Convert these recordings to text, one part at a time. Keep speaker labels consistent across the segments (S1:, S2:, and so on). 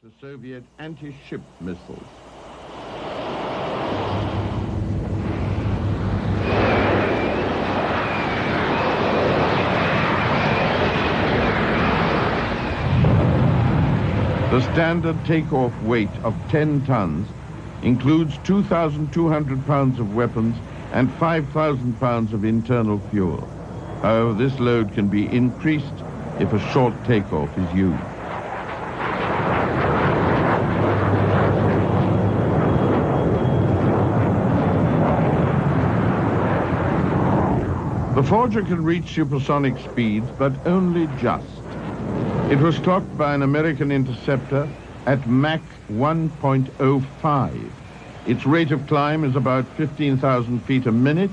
S1: to Soviet anti-ship missiles. The standard takeoff weight of 10 tons includes 2,200 pounds of weapons and 5,000 pounds of internal fuel. However, this load can be increased if a short takeoff is used. The Forger can reach supersonic speeds, but only just. It was clocked by an American interceptor at Mach 1.05. Its rate of climb is about 15,000 feet a minute,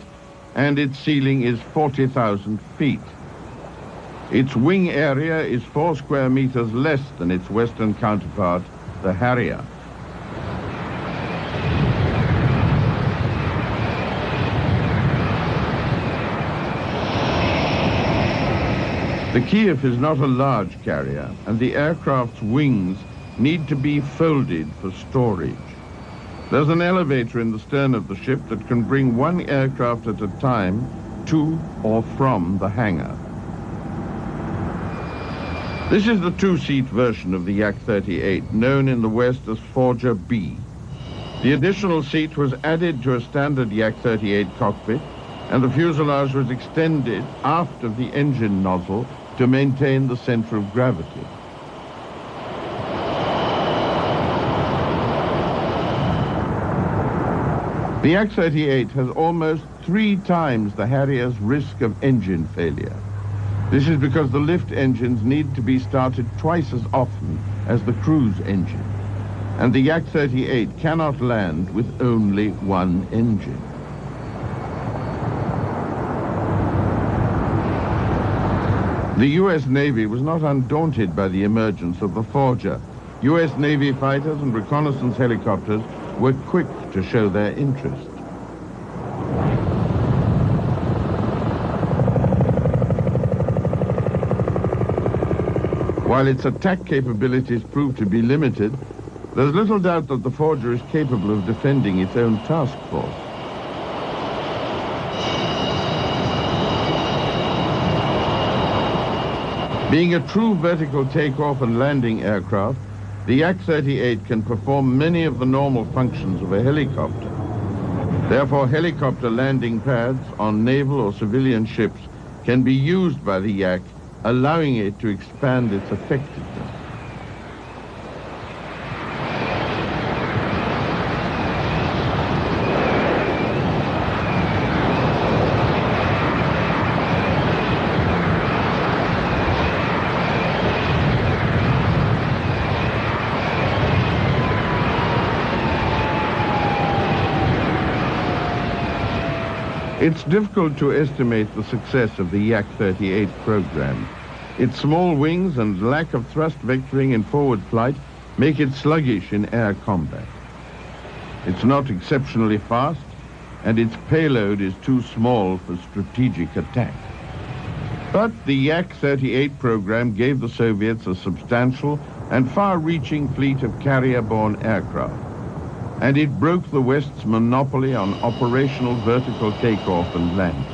S1: and its ceiling is 40,000 feet. Its wing area is 4 square meters less than its western counterpart, the Harrier. The Kiev is not a large carrier, and the aircraft's wings need to be folded for storage. There's an elevator in the stern of the ship that can bring one aircraft at a time to or from the hangar. This is the two-seat version of the Yak-38, known in the West as Forger B. The additional seat was added to a standard Yak-38 cockpit, and the fuselage was extended aft of the engine nozzle to maintain the center of gravity. The Yak-38 has almost 3 times the Harrier's risk of engine failure. This is because the lift engines need to be started twice as often as the cruise engine, and the Yak-38 cannot land with only one engine. The U.S. Navy was not undaunted by the emergence of the Forger. U.S. Navy fighters and reconnaissance helicopters were quick to show their interest. While its attack capabilities proved to be limited, there's little doubt that the Forger is capable of defending its own task force. Being a true vertical takeoff and landing aircraft, the Yak-38 can perform many of the normal functions of a helicopter. Therefore, helicopter landing pads on naval or civilian ships can be used by the Yak, allowing it to expand its effectiveness. It's difficult to estimate the success of the Yak-38 program. Its small wings and lack of thrust vectoring in forward flight make it sluggish in air combat. It's not exceptionally fast, and its payload is too small for strategic attack. But the Yak-38 program gave the Soviets a substantial and far-reaching fleet of carrier-borne aircraft, and it broke the West's monopoly on operational vertical takeoff and landing.